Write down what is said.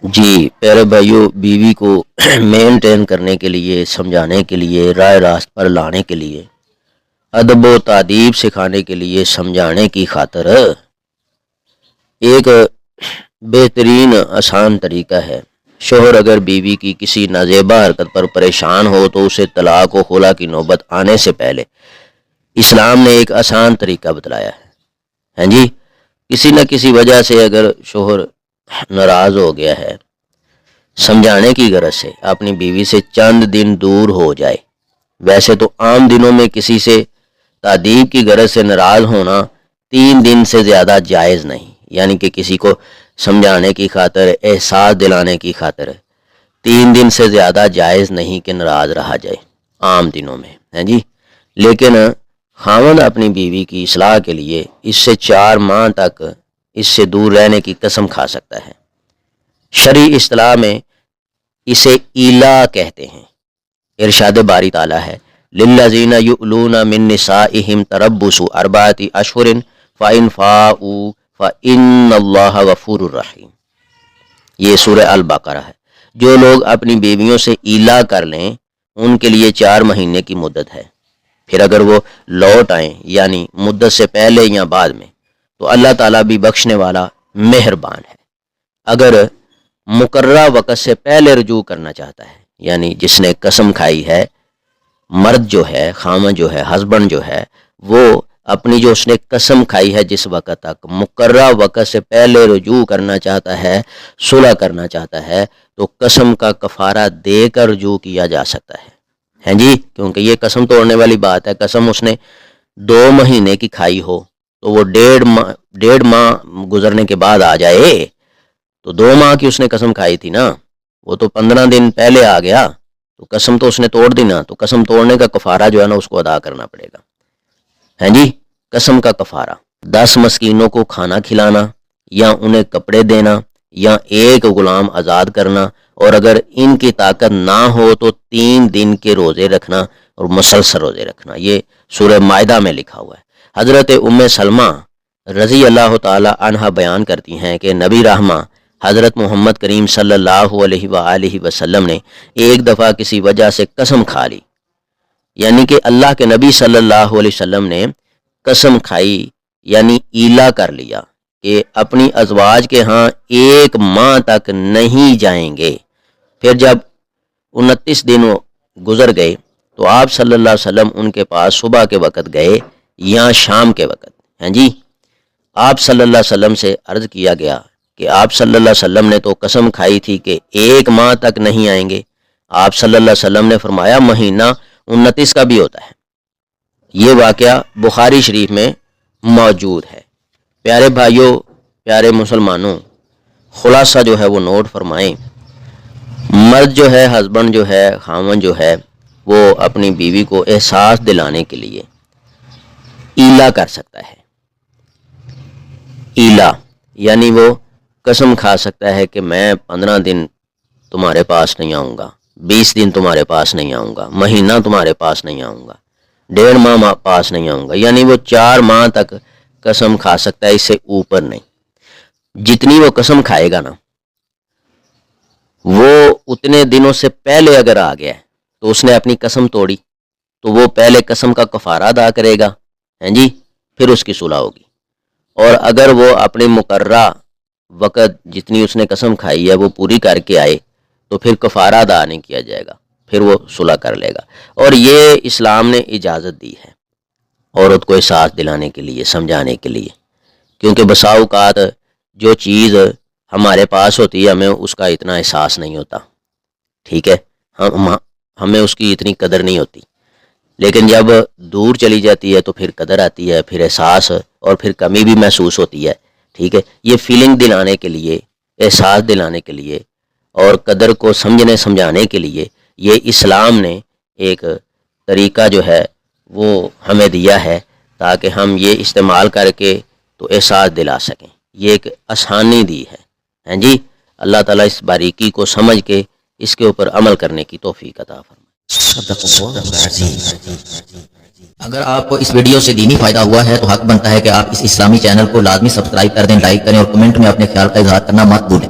جی پیارے بھائیوں، بیوی کو مینٹین کرنے کے لیے، سمجھانے کے لیے، راہ راست پر لانے کے لیے، ادب و تادیب سکھانے کے لیے، سمجھانے کی خاطر ایک بہترین آسان طریقہ ہے۔ شوہر اگر بیوی کی کسی نازیبا حرکت پر پریشان ہو تو اسے طلاق و خلا کی نوبت آنے سے پہلے اسلام نے ایک آسان طریقہ بتلایا ہے۔ ہاں جی، کسی نہ کسی وجہ سے اگر شوہر ناراض ہو گیا ہے، سمجھانے کی غرض سے اپنی بیوی سے چند دن دور ہو جائے۔ ویسے تو عام دنوں میں کسی سے تادیب کی غرض سے ناراض ہونا 3 دن سے زیادہ جائز نہیں، یعنی کہ کسی کو سمجھانے کی خاطر، احساس دلانے کی خاطر 3 دن سے زیادہ جائز نہیں کہ ناراض رہا جائے عام دنوں میں، ہیں جی۔ لیکن خاوند اپنی بیوی کی اصلاح کے لیے اس سے 4 ماہ تک اس سے دور رہنے کی قسم کھا سکتا ہے۔ شرعی اصطلاح میں اسے ایلا کہتے ہیں۔ ارشاد باری تعالیٰ ہے، للذین یؤلون من نسائہم تربص 4 اشہر فإن فاؤوا فإن اللہ غفور الرحیم۔ یہ سورہ البقرہ ہے۔ جو لوگ اپنی بیویوں سے ایلا کر لیں ان کے لیے 4 مہینے کی مدت ہے، پھر اگر وہ لوٹ آئیں یعنی مدت سے پہلے یا بعد میں تو اللہ تعالیٰ بھی بخشنے والا مہربان ہے۔ اگر مقررہ وقت سے پہلے رجوع کرنا چاہتا ہے، یعنی جس نے قسم کھائی ہے، مرد جو ہے، خامن جو ہے، ہسبینڈ جو ہے، وہ اپنی جو اس نے قسم کھائی ہے جس وقت تک مقررہ وقت سے پہلے رجوع کرنا چاہتا ہے، صلح کرنا چاہتا ہے، تو قسم کا کفارہ دے کر رجوع کیا جا سکتا ہے، ہیں جی۔ کیونکہ یہ قسم توڑنے والی بات ہے۔ قسم اس نے 2 مہینے کی کھائی ہو تو وہ 1.5 ماہ گزرنے کے بعد آ جائے تو 2 ماہ کی اس نے قسم کھائی تھی نا، وہ تو 15 دن پہلے آ گیا تو قسم تو اس نے توڑ دی نا، تو قسم توڑنے کا کفارہ جو ہے نا اس کو ادا کرنا پڑے گا، ہیں جی۔ قسم کا کفارہ 10 مسکینوں کو کھانا کھلانا، یا انہیں کپڑے دینا، یا 1 غلام آزاد کرنا، اور اگر ان کی طاقت نہ ہو تو 3 دن کے روزے رکھنا اور مسلسل روزے رکھنا۔ یہ سورہ مائدہ میں لکھا ہوا ہے۔ حضرت ام سلمہ رضی اللہ تعالی عنہ بیان کرتی ہیں کہ نبی رحمہ حضرت محمد کریم صلی اللہ علیہ وآلہ وسلم نے ایک دفعہ کسی وجہ سے قسم کھا لی، یعنی کہ اللہ کے نبی صلی اللہ علیہ وسلم نے قسم کھائی یعنی ایلا کر لیا کہ اپنی ازواج کے ہاں 1 ماہ تک نہیں جائیں گے۔ پھر جب 29 دن گزر گئے تو آپ صلی اللہ علیہ وسلم ان کے پاس صبح کے وقت گئے یا شام کے وقت، ہیں جی۔ آپ صلی اللہ علیہ وسلم سے عرض کیا گیا کہ آپ صلی اللہ علیہ وسلم نے تو قسم کھائی تھی کہ 1 ماہ تک نہیں آئیں گے۔ آپ صلی اللہ علیہ وسلم نے فرمایا مہینہ 29 کا بھی ہوتا ہے۔ یہ واقعہ بخاری شریف میں موجود ہے۔ پیارے بھائیوں، پیارے مسلمانوں، خلاصہ جو ہے وہ نوٹ فرمائیں۔ مرد جو ہے، ہسبینڈ جو ہے، خاوند جو ہے، وہ اپنی بیوی کو احساس دلانے کے لیے ایلا کر سکتا ہے۔ ایلا یعنی وہ قسم کھا سکتا ہے کہ میں 15 دن تمہارے پاس نہیں آؤں گا، 20 دن تمہارے پاس نہیں آؤں گا، مہینہ تمہارے پاس نہیں آؤں گا، 1.5 ماہ پاس نہیں آؤں گا، یعنی وہ 4 ماہ تک قسم کھا سکتا ہے، اس سے اوپر نہیں۔ جتنی وہ قسم کھائے گا نا، وہ اتنے دنوں سے پہلے اگر آ گیا ہے تو اس نے اپنی قسم توڑی تو وہ پہلے قسم کا کفارہ ادا کرے گا، ہیں جی، پھر اس کی صلح ہوگی۔ اور اگر وہ اپنے مقررہ وقت جتنی اس نے قسم کھائی ہے وہ پوری کر کے آئے تو پھر کفارہ ادا نہیں کیا جائے گا، پھر وہ صلح کر لے گا۔ اور یہ اسلام نے اجازت دی ہے عورت کو احساس دلانے کے لیے، سمجھانے کے لیے، کیونکہ بسا اوقات جو چیز ہمارے پاس ہوتی ہے ہمیں اس کا اتنا احساس نہیں ہوتا، ٹھیک ہے، ہمیں اس کی اتنی قدر نہیں ہوتی، لیکن جب دور چلی جاتی ہے تو پھر قدر آتی ہے، پھر احساس اور پھر کمی بھی محسوس ہوتی ہے، ٹھیک ہے۔ یہ فیلنگ دلانے کے لیے، احساس دلانے کے لیے اور قدر کو سمجھانے کے لیے یہ اسلام نے ایک طریقہ جو ہے وہ ہمیں دیا ہے تاکہ ہم یہ استعمال کر کے تو احساس دلا سکیں۔ یہ ایک آسانی دی ہے، ہیں جی۔ اللہ تعالیٰ اس باریکی کو سمجھ کے اس کے اوپر عمل کرنے کی توفیق عطا فرمائے۔ اگر آپ کو اس ویڈیو سے دینی فائدہ ہوا ہے تو حق بنتا ہے کہ آپ اس اسلامی چینل کو لازمی سبسکرائب کر دیں، لائک کریں اور کمنٹ میں اپنے خیال کا اظہار کرنا مت بھولیں۔